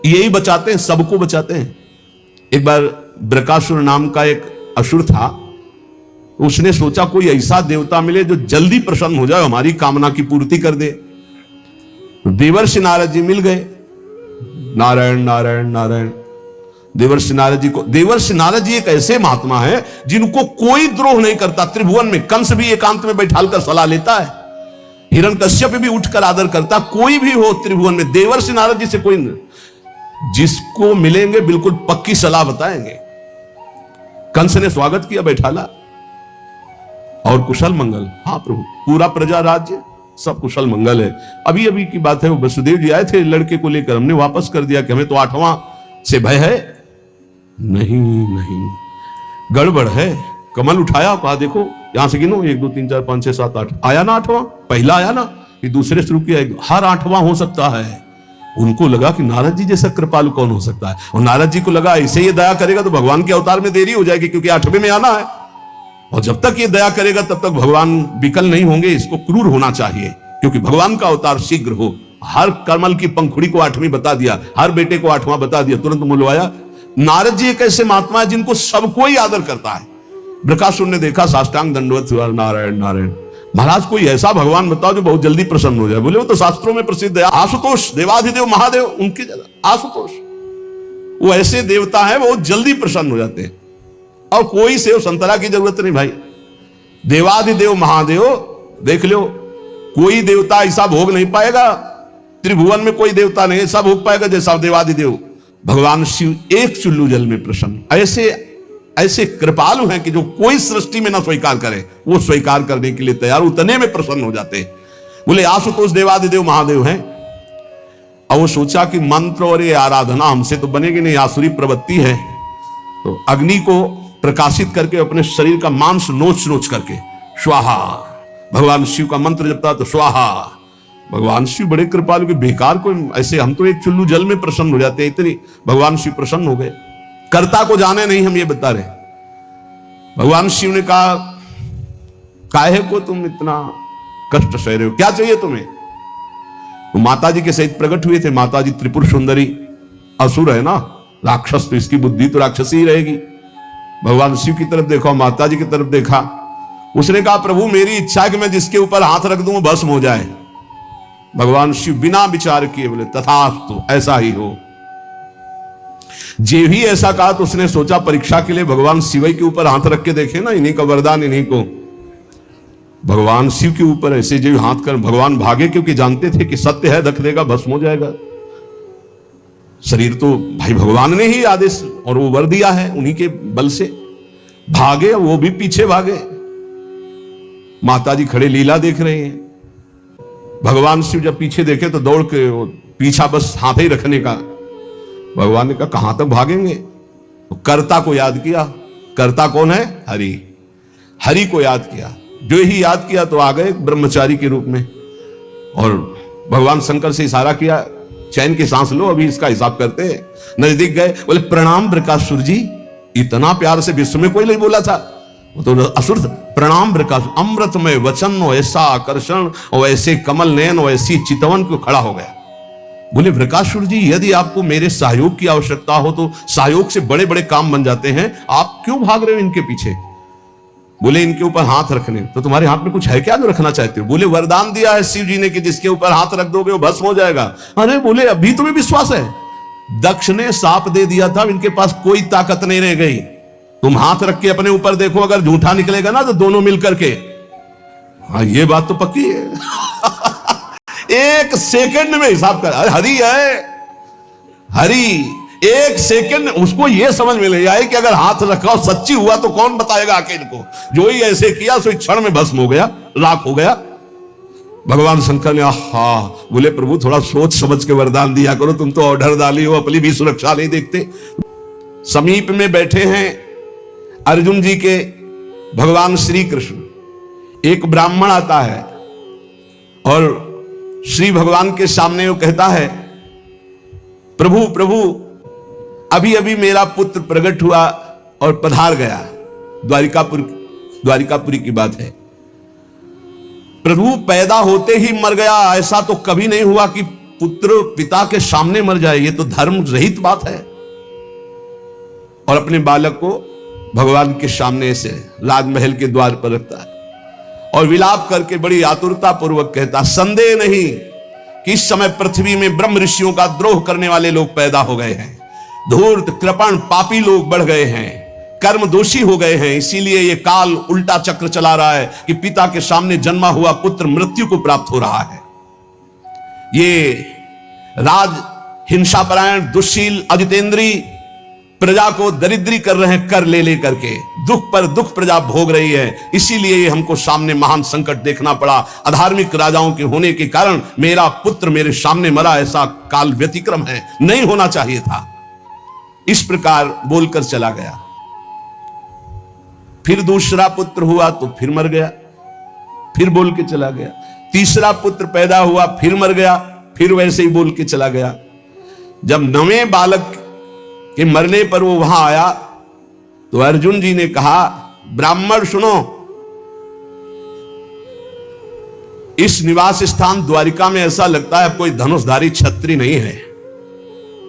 यही बचाते हैं, सबको बचाते हैं। एक बार बृकासुर नाम का एक असुर था, उसने सोचा कोई ऐसा देवता मिले जो जल्दी प्रसन्न हो जाए, हमारी कामना की पूर्ति कर दे। देवर्षि नारद जी मिल गए। नारायण नारायण नारायण। देवर्षि नारद जी को, देवर्षि नारद जी एक ऐसे महात्मा है जिनको कोई द्रोह नहीं करता। त्रिभुवन में कंस भी एकांत में बैठालकर सलाह लेता है, हिरण्यकश्यप भी उठकर आदर करता। कोई भी हो त्रिभुवन में, देवर्षि नारद जी से कोई नहीं, जिसको मिलेंगे बिल्कुल पक्की सलाह बताएंगे। कंस ने स्वागत किया, बैठाला और कुशल मंगल। हाँ प्रभु, पूरा प्रजा राज्य सब कुशल मंगल है। अभी अभी की बात है, वो वसुदेव जी आए थे लड़के को लेकर, हमने वापस कर दिया कि हमें तो 8वां से भय है। नहीं नहीं, गड़बड़ है। कमल उठाया, कहा देखो यहां से गिनो, 1 2 3 4 5 6 7 8, आया ना 8वां? पहला आया ना, ये दूसरे शुरू किया, हर 8वां हो सकता है। उनको लगा कि नारद जी जैसा कृपालु कौन हो सकता है, और नारद जी को लगा ऐसे ये दया करेगा तो भगवान के अवतार में देरी हो जाएगी, क्योंकि 8वें में आना है, और जब तक ये दया करेगा तब तक भगवान विकल नहीं होंगे, इसको क्रूर होना चाहिए, क्योंकि भगवान का अवतार शीघ्र हो। हर कमल की पंखुड़ी को 8वीं बता दिया, हर बेटे को 8वां बता दिया, तुरंत मुलवाया। नारद जी एक ऐसे महात्मा है जिनको सबको ही आदर करता है। बृकासुर ने देखा, साष्टांग दंडवत हुआ, नारायण नारायण। महाराज कोई ऐसा भगवान बताओ जो बहुत जल्दी प्रसन्न हो जाए। बोले वो तो शास्त्रों में प्रसिद्ध है, आशुतोष, देवाधिदेव महादेव, उनके आशुतोष, वो ऐसे देवता है बहुत जल्दी प्रसन्न हो जाते हैं, और कोई सेव संतरा की जरूरत नहीं भाई। देवाधिदेव महादेव देख लो, कोई देवता ऐसा भोग नहीं पाएगा, त्रिभुवन में कोई देवता नहीं ऐसा भोग पाएगा जैसा देवाधिदेव भगवान शिव एक चुल्लू जल में प्रसन्न। ऐसे ऐसे कृपालु हैं कि जो कोई सृष्टि में ना स्वीकार करे, वो स्वीकार करने के लिए तैयार, उतने में प्रसन्न हो जाते हैं। बोले आशुतोष देवाधिदेव महादेव हैं। और वो सोचा कि मंत्र और ये आराधना हमसे तो बनेगी नहीं, आसुरी प्रवृत्ति है, तो अग्नि को प्रकाशित करके अपने शरीर का मांस नोच नोच करके स्वाहा, भगवान शिव का मंत्र जपता तो स्वाहा। भगवान शिव बड़े कृपालु, के बेकार को ऐसे, हम तो एक चुल्लू जल में प्रसन्न हो जाते हैं, इतनी भगवान शिव प्रसन्न हो गए। कर्ता को जाने नहीं, हम ये बता रहे। भगवान शिव ने कहा काहे को तुम इतना कष्ट सह रहे हो, क्या चाहिए तुम्हें? तो माता जी के सहित प्रकट हुए थे। माता जी त्रिपुर सुंदरी, असुर है ना, राक्षस, तो इसकी बुद्धि तो राक्षसी ही रहेगी। भगवान शिव की तरफ देखा, माता जी की तरफ देखा। उसने कहा प्रभु मेरी इच्छा है कि मैं जिसके ऊपर हाथ रख दूं वो भस्म हो जाए। भगवान शिव बिना विचार किए बोले तथास्तु, ऐसा ही हो। जे भी ऐसा कहा तो उसने सोचा परीक्षा के लिए भगवान शिव के ऊपर हाथ रख के देखे ना, इन्हीं का वरदान इन्हीं को। भगवान शिव के ऊपर ऐसे जो हाथ कर भगवान भागे, क्योंकि जानते थे कि सत्य है, रख देगा भस्म हो जाएगा। शरीर तो भाई भगवान ने ही आदेश और वो वर दिया है, उन्हीं के बल से भागे, वो भी पीछे भागे। माता जी खड़े लीला देख रहे हैं। भगवान शिव जब पीछे देखे तो दौड़ के पीछा बस हाथ ही रखने का। भगवान ने कहा कहां तक भागेंगे? तो कर्ता को याद किया। कर्ता कौन है? हरि। हरि को याद किया। जो ही याद किया तो आ गए ब्रह्मचारी के रूप में, और भगवान शंकर से इशारा किया चैन की सांस लो, अभी इसका हिसाब करते हैं। नजदीक गए, बोले प्रणाम बृकासुर जी। इतना प्यार से विश्व में कोई नहीं बोला था, वो तो असुर था। प्रणाम बृकासुर, अमृतमय वचन और ऐसा आकर्षण और ऐसे कमल नयन और ऐसी चितवन को खड़ा हो गया। बोले बृकासुर जी यदि आपको मेरे सहयोग की आवश्यकता हो तो सहयोग से बड़े बड़े काम बन जाते हैं, आप क्यों भाग रहे हो इनके पीछे? बोले इनके ऊपर हाथ रखने, तो तुम्हारे हाथ में कुछ है क्या जो रखना चाहते हो? बोले वरदान दिया है शिव जी ने कि जिसके ऊपर हाथ रख दोगे वो भस्म हो जाएगा। अरे बोले अभी तुम्हें विश्वास है? दक्ष ने साप दे दिया था, इनके पास कोई ताकत नहीं रह गई। तुम हाथ रख के अपने ऊपर देखो, अगर झूठा निकलेगा ना तो दोनों मिलकर के। हाँ ये बात तो पक्की है। एक सेकंड में हिसाब कर, हरि है हरि। एक सेकंड उसको यह समझ में ले आए कि अगर हाथ रखा सच्ची हुआ तो कौन बताएगा आके इनको। जो ही ऐसे किया सो क्षण में भस्म हो गया, राख हो गया। भगवान शंकर ने आहा, बोले प्रभु थोड़ा सोच समझ के वरदान दिया करो, तुम तो ऑर्डर डाली हो, अपनी भी सुरक्षा नहीं देखते। समीप में बैठे हैं अर्जुन जी के भगवान श्री कृष्ण। एक ब्राह्मण आता है और श्री भगवान के सामने वो कहता है प्रभु प्रभु अभी अभी मेरा पुत्र प्रकट हुआ और पधार गया। द्वारिकापुरी की बात है। प्रभु पैदा होते ही मर गया, ऐसा तो कभी नहीं हुआ कि पुत्र पिता के सामने मर जाए, ये तो धर्म रहित बात है। और अपने बालक को भगवान के सामने से राजमहल के द्वार पर रखता है और विलाप करके बड़ी आतुरता पूर्वक कहता, संदेह नहीं कि इस समय पृथ्वी में ब्रह्म ऋषियों का द्रोह करने वाले लोग पैदा हो गए हैं, धूर्त कृपण पापी लोग बढ़ गए हैं, कर्म दोषी हो गए हैं। इसीलिए ये काल उल्टा चक्र चला रहा है कि पिता के सामने जन्मा हुआ पुत्र मृत्यु को प्राप्त हो रहा है। ये राज हिंसापरायण दुश्शील अजितेंद्री प्रजा को दरिद्री कर रहे हैं, कर ले ले करके दुख पर दुख प्रजा भोग रही है। इसीलिए ये हमको सामने महान संकट देखना पड़ा। अधार्मिक राजाओं के होने के कारण मेरा पुत्र मेरे सामने मरा, ऐसा काल व्यतिक्रम है, नहीं होना चाहिए था। इस प्रकार बोलकर चला गया। फिर दूसरा पुत्र हुआ तो फिर मर गया, फिर बोल के चला गया। तीसरा पुत्र पैदा हुआ, फिर मर गया, फिर वैसे ही बोल के चला गया। जब नवें बालक के मरने पर वो वहां आया तो अर्जुन जी ने कहा, ब्राह्मण सुनो, इस निवास स्थान द्वारिका में ऐसा लगता है कोई धनुषधारी छत्री नहीं है।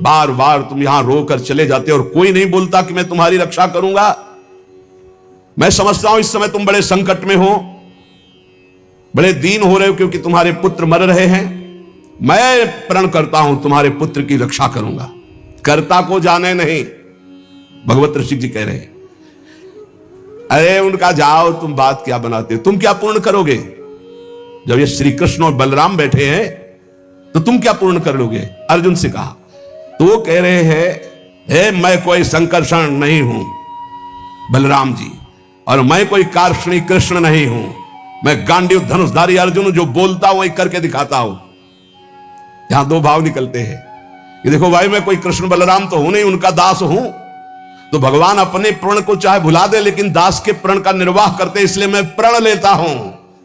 बार बार तुम यहां रोकर चले जाते और कोई नहीं बोलता कि मैं तुम्हारी रक्षा करूंगा। मैं समझता हूं इस समय तुम बड़े संकट में हो, बड़े दीन हो रहे हो क्योंकि तुम्हारे पुत्र मर रहे हैं। मैं प्रण करता हूं तुम्हारे पुत्र की रक्षा करूंगा, कर्ता को जाने नहीं। भगवत ऋषि जी कह रहे हैं, अरे उनका जाओ, तुम बात क्या बनाते हो, तुम क्या पूर्ण करोगे? जब ये श्री कृष्ण और बलराम बैठे हैं तो तुम क्या पूर्ण कर लोगे? अर्जुन से कहा। तो वो कह रहे हैं, मैं कोई संकर्षण नहीं हूं बलराम जी, और मैं कोई कार्षणी कृष्ण नहीं हूं। मैं गांडीव धनुषधारी अर्जुन, जो बोलता हूं वही करके दिखाता हूं। यहां दो भाव निकलते हैं कि देखो भाई, मैं कोई कृष्ण बलराम तो हूं नहीं, उनका दास हूं। तो भगवान अपने प्रण को चाहे भुला दे, लेकिन दास के प्रण का निर्वाह करते, इसलिए मैं प्रण लेता हूं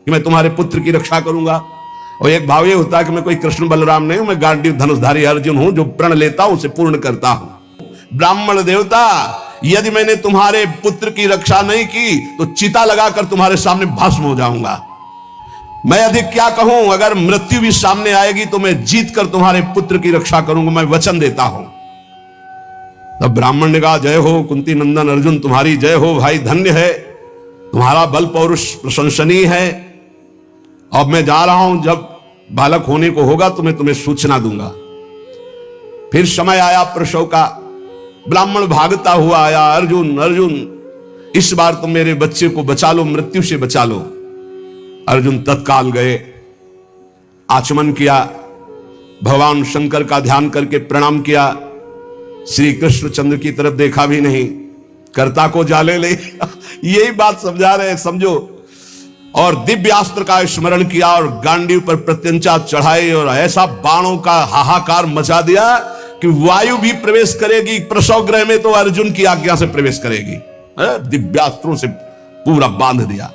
कि मैं तुम्हारे पुत्र की रक्षा करूंगा। और एक भाव ये होता है कि मैं कोई कृष्ण बलराम नहीं हूं, मैं गांडीव धनुषधारी अर्जुन हूं, जो प्रण लेता हूं उसे पूर्ण करता हूं। ब्राह्मण देवता, यदि मैंने तुम्हारे पुत्र की रक्षा नहीं की तो चिता लगाकर तुम्हारे सामने भस्म हो जाऊंगा। मैं अधिक क्या कहूं, अगर मृत्यु भी सामने आएगी तो मैं जीत कर तुम्हारे पुत्र की रक्षा करूंगा, मैं वचन देता हूं। तब ब्राह्मण ने कहा, जय हो कुंती नंदन अर्जुन, तुम्हारी जय हो भाई, धन्य है, तुम्हारा बल पौरुष प्रशंसनीय है। अब मैं जा रहा हूं, जब बालक होने को होगा तो मैं तुम्हें सूचना दूंगा। फिर समय आया प्रसव का, ब्राह्मण भागता हुआ आया, अर्जुन अर्जुन, इस बार तुम मेरे बच्चे को बचा लो, मृत्यु से बचा लो। अर्जुन तत्काल गए, आचमन किया, भगवान शंकर का ध्यान करके प्रणाम किया, श्री कृष्णचंद्र की तरफ देखा भी नहीं, कर्ता को जाले ले यही बात समझा रहे हैं, समझो। और दिव्यास्त्र का स्मरण किया और गांडीव पर प्रत्यंचा चढ़ाई और ऐसा बाणों का हाहाकार मचा दिया कि वायु भी प्रवेश करेगी प्रसव गृह में तो अर्जुन की आज्ञा से प्रवेश करेगी। दिव्यास्त्रों से पूरा बांध दिया,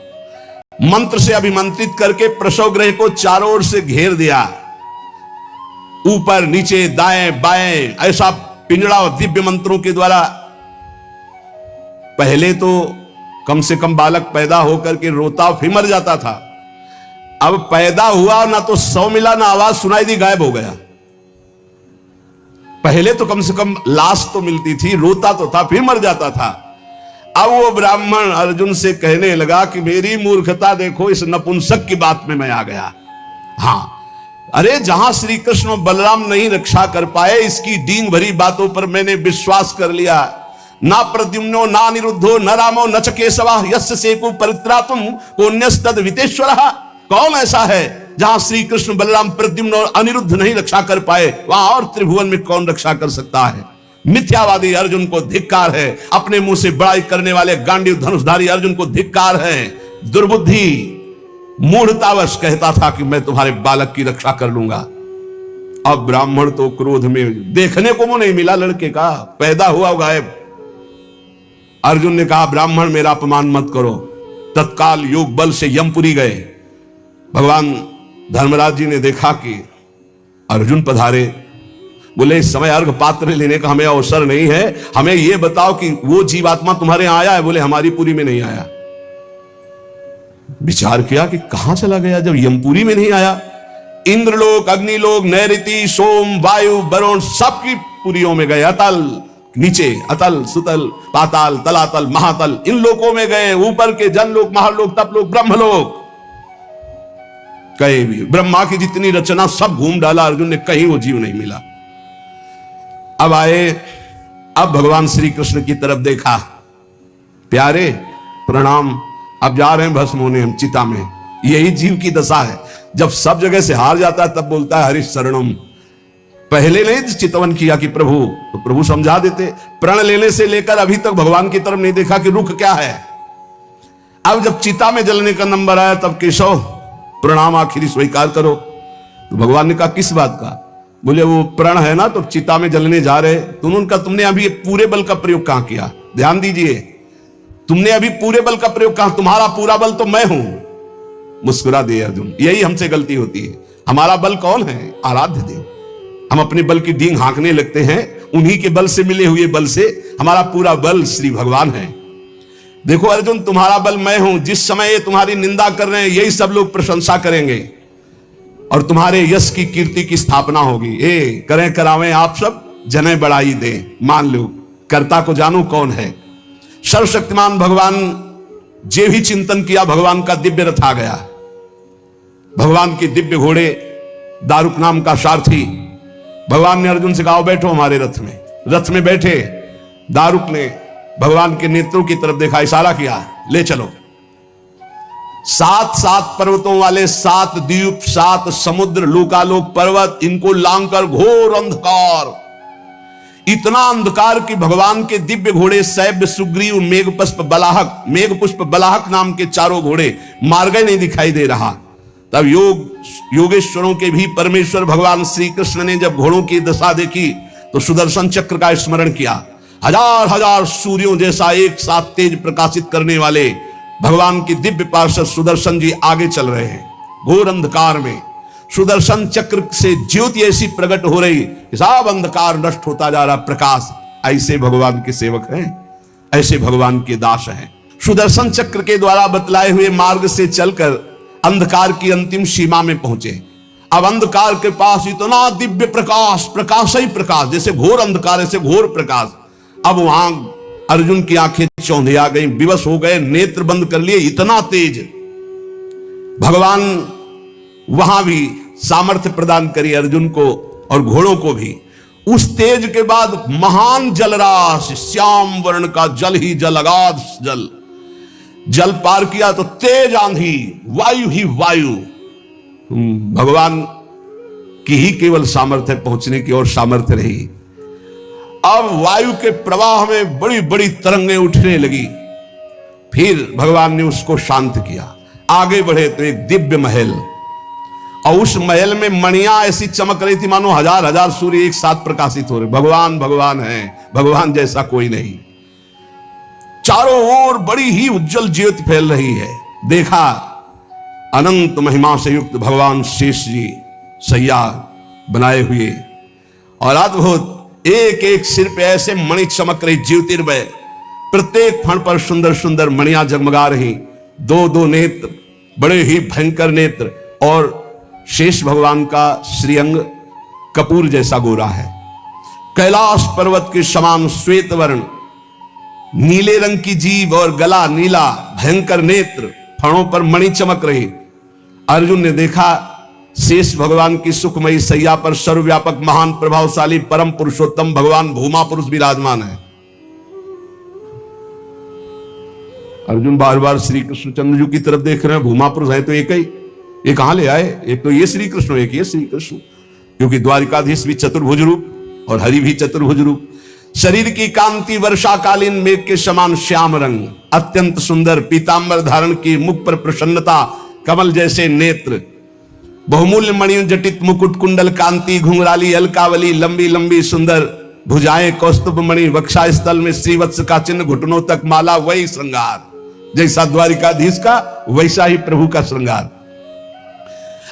मंत्र से अभिमंत्रित करके प्रसव गृह को चारों ओर से घेर दिया, ऊपर नीचे दाएं बाएं, ऐसा पिंजड़ा और दिव्य मंत्रों के द्वारा। पहले तो कम से कम बालक पैदा होकर के रोता फिर मर जाता था, अब पैदा हुआ ना तो सौ मिला ना आवाज सुनाई दी, गायब हो गया। पहले तो कम से कम लाश तो मिलती थी, रोता तो था फिर मर जाता था। अब वो ब्राह्मण अर्जुन से कहने लगा कि मेरी मूर्खता देखो, इस नपुंसक की बात में मैं आ गया। हाँ, अरे जहां श्री कृष्ण और बलराम नहीं रक्षा कर पाए, इसकी डींग भरी बातों पर मैंने विश्वास कर लिया। ना प्रद्युम्नो ना अनिरुद्धो न रामो न च केशवा यस्य सेको परित्रातुम कोन्यस्तद वितेश्वरः। कौन ऐसा है जहां श्री कृष्ण बलराम प्रद्युम्न और अनिरुद्ध नहीं रक्षा कर पाए, वहां और त्रिभुवन में कौन रक्षा कर सकता है? मिथ्यावादी अर्जुन को धिक्कार है, अपने मुंह से बड़ाई करने वाले गांडीव धनुषधारी अर्जुन को धिक्कार है। दुर्बुद्धि मूढ़तावश कहता था कि मैं तुम्हारे बालक की रक्षा कर लूंगा। अब ब्राह्मण तो क्रोध में, देखने को मुंह नहीं मिला लड़के का, पैदा हुआ गायब। अर्जुन ने कहा, ब्राह्मण मेरा अपमान मत करो। तत्काल योग बल से यमपुरी गए। भगवान धर्मराज जी ने देखा कि अर्जुन पधारे, बोले इस समय अर्घ पात्र लेने का हमें अवसर नहीं है, हमें यह बताओ कि वो जीवात्मा तुम्हारे यहां आया है? बोले हमारी पुरी में नहीं आया। विचार किया कि कहां चला गया, जब यमपुरी में नहीं आया, इंद्रलोक, अग्निलोक, नैऋति, सोम, वायु, वरुण सबकी पुरियों में गए। अतल नीचे, अतल, सुतल, पाताल, तलातल, महातल, इन लोकों में गए। ऊपर के जनलोक, महालोक, तपलोक, ब्रह्मलोक, कहीं भी ब्रह्मा की जितनी रचना सब घूम डाला अर्जुन ने, कहीं वो जीव नहीं मिला। अब आए, अब भगवान श्री कृष्ण की तरफ देखा, प्यारे प्रणाम, अब जा रहे हैं भस्म होने हम चिता में। यही जीव की दशा है, जब सब जगह से हार जाता है तब बोलता है हरि शरणम। पहले नहीं चितवन किया कि प्रभु, तो प्रभु समझा देते। प्रण लेने से लेकर अभी तक भगवान की तरफ नहीं देखा कि रुख क्या है। अब जब चिता में जलने का नंबर आया तब केशव प्रणाम आखिरी स्वीकार करो। तो भगवान ने कहा किस बात का? बोले वो प्रण है ना, तो चिता में जलने जा रहे। तुमने अभी पूरे बल का प्रयोग कहां किया? ध्यान दीजिए, तुमने अभी पूरे बल का प्रयोग कहां? तुम्हारा पूरा बल तो मैं हूं। मुस्कुरा दिए अर्जुन, यही हमसे गलती होती है। हमारा बल कौन है? आराध्य देव। हम अपने बल की डींग हाँकने लगते हैं, उन्हीं के बल से मिले हुए बल से हमारा पूरा बल श्री भगवान है। देखो अर्जुन, तुम्हारा बल मैं हूं। जिस समय ये तुम्हारी निंदा कर रहे हैं यही सब लोग प्रशंसा करेंगे और तुम्हारे यश की कीर्ति की स्थापना होगी। करें करावें आप सब, जने बढ़ाई दे, मान लो कर्ता को जानो कौन है। सर्वशक्तिमान भगवान जे भी चिंतन किया, भगवान का दिव्य रथ आ गया। भगवान के दिव्य घोड़े, दारुक नाम का सारथी। भगवान ने अर्जुन से कहा बैठो हमारे रथ में। रथ में बैठे, दारुक ने भगवान के नेत्रों की तरफ देखा, इशारा किया, ले चलो। 7 पर्वतों वाले 7 द्वीप, 7 समुद्र, लोकालोक पर्वत, इनको लांघकर घोर अंधकार, इतना अंधकार कि भगवान के दिव्य घोड़े सैब्य, सुग्रीव, मेघपुष्प बलाहक नाम के चारों घोड़े मार्ग नहीं दिखाई दे रहा। तब योगेश्वरों के भी परमेश्वर भगवान श्री कृष्ण ने जब घोड़ों की दशा देखी तो सुदर्शन चक्र का स्मरण किया। हजार हजार सूर्यों जैसा एक साथ तेज प्रकाशित करने वाले भगवान की दिव्य पार्षद सुदर्शन जी आगे चल रहे हैं। घोर अंधकार में सुदर्शन चक्र से ज्योति ऐसी प्रकट हो रही, सब अंधकार नष्ट होता जा रहा, प्रकाश। ऐसे भगवान के सेवक हैं, ऐसे भगवान के दास हैं। सुदर्शन चक्र के द्वारा बतलाए हुए मार्ग से चलकर अंधकार की अंतिम सीमा में पहुंचे। अब अंधकार के पास इतना दिव्य प्रकाश, प्रकाश ही प्रकाश, जैसे घोर अंधकार ऐसे घोर प्रकाश। अब वहां अर्जुन की आंखें चौंधिया गई, विवश हो गए, नेत्र बंद कर लिए, इतना तेज। भगवान वहां भी सामर्थ्य प्रदान करी अर्जुन को और घोड़ों को भी। उस तेज के बाद महान जलराशि, श्याम वर्ण का जल ही जल, अगाध जल, जल पार किया तो तेज आंधी, वायु ही वायु। भगवान की ही केवल सामर्थ्य पहुंचने की और सामर्थ्य रही। अब वायु के प्रवाह में बड़ी बड़ी तरंगें उठने लगी। फिर भगवान ने उसको शांत किया। आगे बढ़े तो एक दिव्य महल, और उस महल में मणियां ऐसी चमक रही थी मानो हजार हजार सूर्य एक साथ प्रकाशित हो रहे। भगवान भगवान है, भगवान जैसा कोई नहीं। चारों ओर बड़ी ही उज्जवल ज्योति फैल रही है। देखा अनंत महिमा से युक्त भगवान शेष जी सैया बनाए हुए, और अद्भुत एक एक सिर पे ऐसे मणि चमक रही, ज्योतिर्मय। प्रत्येक फण पर सुंदर सुंदर मणियां जगमगा रही। 2-2 नेत्र, बड़े ही भयंकर नेत्र, और शेष भगवान का श्रीअंग कपूर जैसा गोरा है। कैलाश पर्वत के समान श्वेत वर्ण, नीले रंग की जीभ और गला नीला, भयंकर नेत्र, फणों पर मणि चमक रही। अर्जुन ने देखा शेष भगवान की सुखमयी सैया पर सर्वव्यापक महान प्रभावशाली परम पुरुषोत्तम भगवान भूमा पुरुष विराजमान है। अर्जुन बार बार श्री कृष्ण चंद्र जी की तरफ देख रहे हैं। भूमा पुरुष है तो एक ही, ये कहां ले आए? एक तो ये श्री कृष्ण, एक ये श्री कृष्ण, क्योंकि द्वारिकाधीश भी चतुर्भुज रूप और हरि भी चतुर्भुज रूप। शरीर की कांति वर्षाकालीन मेघ के समान श्याम रंग, अत्यंत सुंदर पीतांबर धारण की, मुख पर प्रसन्नता, कमल जैसे नेत्र, बहुमूल्य मणियों जटित मुकुट, कुंडल कांति, घुंघराली अलकावली, लंबी लंबी सुंदर भुजाएं, कौस्तुभ मणि, वक्षा स्थल में श्रीवत्स का चिन्ह, घुटनों तक माला। वही श्रृंगार जैसा द्वारिकाधीश का, वैसा ही प्रभु का श्रृंगार।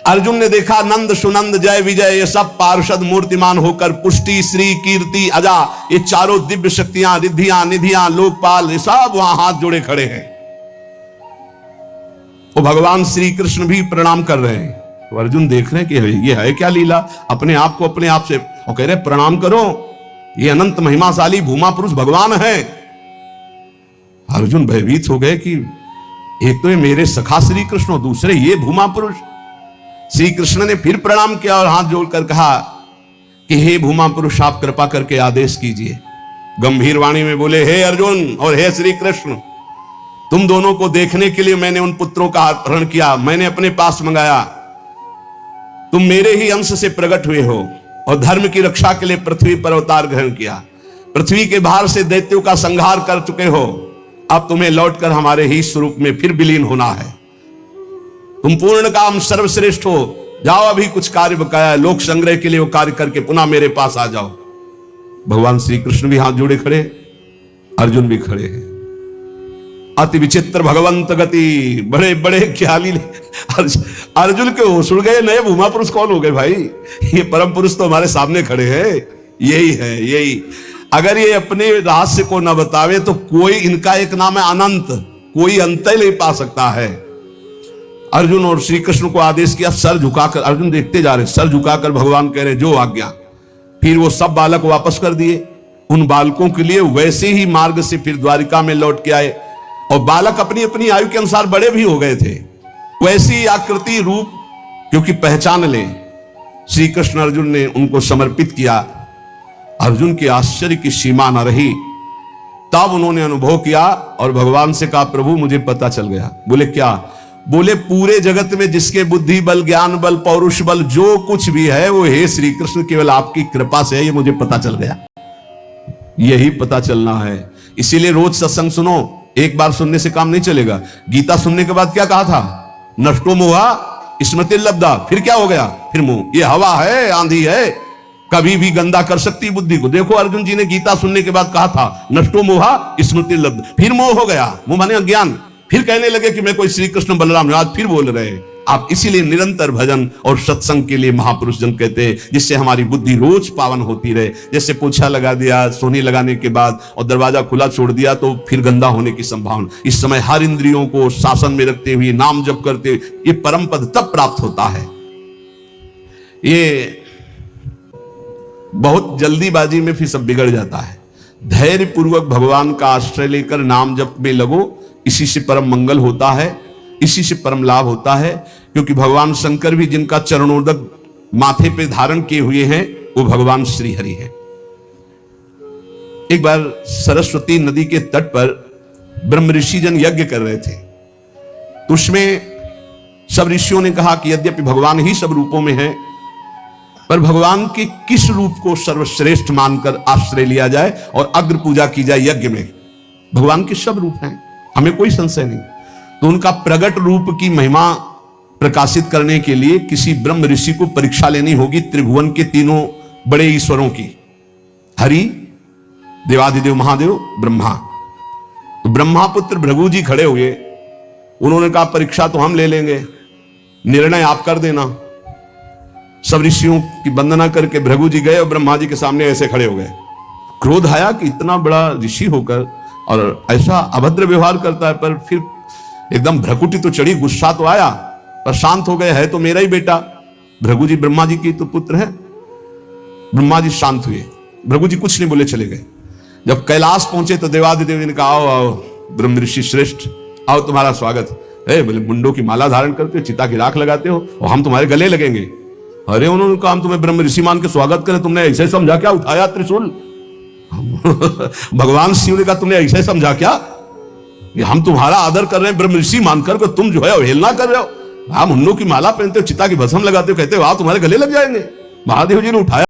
अर्जुन ने देखा नंद सुनंद जय विजय, ये सब पार्षद मूर्तिमान होकर पुष्टि, श्री, कीर्ति, अजा, ये चारों दिव्य शक्तियां, रिद्धियां, निधियां, लोकपाल, ये सब वहां हाथ जोड़े खड़े हैं। वो भगवान श्री कृष्ण भी प्रणाम कर रहे हैं। तो अर्जुन देख रहे हैं कि ये है क्या लीला, अपने आप को अपने आप से, और कह रहे प्रणाम करो, ये अनंत महिमाशाली भूमा पुरुष भगवान है। अर्जुन भयभीत हो गए कि एक तो ये मेरे सखा श्री कृष्ण और दूसरे ये भूमा पुरुष। श्री कृष्ण ने फिर प्रणाम किया और हाथ जोड़कर कहा कि हे भूमा पुरुष, आप कृपा करके आदेश कीजिए। गंभीर वाणी में बोले, हे अर्जुन और हे श्री कृष्ण, तुम दोनों को देखने के लिए मैंने उन पुत्रों का अपहरण किया, मैंने अपने पास मंगाया। तुम मेरे ही अंश से प्रकट हुए हो और धर्म की रक्षा के लिए पृथ्वी पर अवतार ग्रहण किया। पृथ्वी के भार से दैत्यों का संहार कर चुके हो, अब तुम्हें लौटकर हमारे ही स्वरूप में फिर विलीन होना है। तुम पूर्ण काम सर्वश्रेष्ठ हो, जाओ अभी कुछ कार्य बकाया है, लोक संग्रह के लिए वो कार्य करके पुनः मेरे पास आ जाओ। भगवान श्री कृष्ण भी हाथ जोड़े खड़े, अर्जुन भी खड़े हैं। अति विचित्र भगवंत गति, बड़े बड़े ख्याली। अर्जुन के होश उड़ गए, नए भूमा पुरुष कौन हो गए भाई, ये परम पुरुष तो हमारे सामने खड़े हैं, यही है यही। अगर ये अपने रहस्य को न बतावे तो कोई, इनका एक नाम है अनंत, कोई अंत ही नहीं पा सकता है। अर्जुन और श्री कृष्ण को आदेश किया, सर झुकाकर, अर्जुन देखते जा रहे, सर झुकाकर भगवान कह रहे जो आज्ञा। फिर वो सब बालक वापस कर दिए। उन बालकों के लिए वैसे ही मार्ग से फिर द्वारिका में लौट के आए, और बालक अपनी अपनी आयु के अनुसार बड़े भी हो गए थे। वैसी आकृति रूप क्योंकि पहचान ले, श्री कृष्ण अर्जुन ने उनको समर्पित किया। अर्जुन के आश्चर्य की सीमा न रही, तब उन्होंने अनुभव किया और भगवान से कहा, प्रभु मुझे पता चल गया। बोले क्या? बोले पूरे जगत में जिसके बुद्धि बल, ज्ञान बल, पौरुष बल जो कुछ भी है वो हे श्री कृष्ण केवल आपकी कृपा से है, ये मुझे पता चल गया। यही पता चलना है, इसीलिए रोज सत्संग सुनो। एक बार सुनने से काम नहीं चलेगा। गीता सुनने के बाद क्या कहा था? नष्टो मोहा स्मृति लब्धा। फिर क्या हो गया? फिर मोह। ये हवा है, आंधी है, कभी भी गंदा कर सकती बुद्धि को। देखो अर्जुन जी ने गीता सुनने के बाद कहा था नष्टो मोहा स्मृति लब्ध, फिर मोह हो गया, मोह माने अज्ञान। फिर कहने लगे कि मैं कोई श्री कृष्ण बलराम, आज फिर बोल रहे हैं आप। इसीलिए निरंतर भजन और सत्संग के लिए महापुरुष जन कहते हैं, जिससे हमारी बुद्धि रोज पावन होती रहे। जैसे पोछा लगा दिया सोनी लगाने के बाद और दरवाजा खुला छोड़ दिया तो फिर गंदा होने की संभावना। इस समय हर इंद्रियों को शासन में रखते हुए नाम जप करते हुए ये परम पद तब प्राप्त होता है। ये बहुत जल्दीबाजी में फिर सब बिगड़ जाता है। धैर्य पूर्वक भगवान का आश्रय लेकर नाम जप में लगो, इसी से परम मंगल होता है, इसी से परम लाभ होता है। क्योंकि भगवान शंकर भी जिनका चरणोदक माथे पे धारण किए हुए हैं वो भगवान श्री हरि हैं। एक बार सरस्वती नदी के तट पर ब्रह्म ऋषि जन यज्ञ कर रहे थे, तो उसमें सब ऋषियों ने कहा कि यद्यपि भगवान ही सब रूपों में है, पर भगवान के किस रूप को सर्वश्रेष्ठ मानकर आश्रय लिया जाए और अग्र पूजा की जाए यज्ञ में। भगवान के सब रूप हैं, हमें कोई संशय नहीं। तो उनका प्रगट रूप की महिमा प्रकाशित करने के लिए किसी ब्रह्म ऋषि को परीक्षा लेनी होगी त्रिभुवन के तीनों बड़े ईश्वरों की, हरि, देवाधिदेव महादेव, ब्रह्मा। तो ब्रह्मा पुत्र भृगु जी खड़े हुए, उन्होंने कहा परीक्षा तो हम ले लेंगे, निर्णय आप कर देना। सब ऋषियों की वंदना करके भृगु जी गए और ब्रह्मा जी के सामने ऐसे खड़े हो गए। क्रोध आया कि इतना बड़ा ऋषि होकर और ऐसा अभद्र व्यवहार करता है, पर फिर एकदम भ्रकुटी तो चढ़ी, गुस्सा तो आया, पर शांत हो गए, है तो मेरा ही बेटा। भृगु जी ब्रह्मा जी की तो पुत्र है। ब्रह्मा जी शांत हुए, भृगु जी कुछ नहीं बोले, चले गए। जब कैलाश पहुंचे तो देवादिदेव जी ने कहा, आओ आओ ब्रह्म ऋषि श्रेष्ठ, आओ तुम्हारा स्वागत है। बोले मुंडों की माला धारण करते हो, चिता की राख लगाते हो और हम तुम्हारे गले लगेंगे। अरे उन्होंने कहा हम तुम्हें ब्रह्म ऋषि मान के स्वागत करें, तुमने ऐसे समझा क्या? उठाया त्रिशूल। भगवान शिव ने कहा तुमने ऐसे समझा क्या? ये हम तुम्हारा आदर कर रहे हैं ब्रह्म ऋषि मानकर, को तुम जो है अवहेलना कर रहे हो। हम मुंडों की माला पहनते हो, चिता की भस्म लगाते हो, कहते हो आओ तुम्हारे गले लग जाएंगे। महादेव जी ने उठाया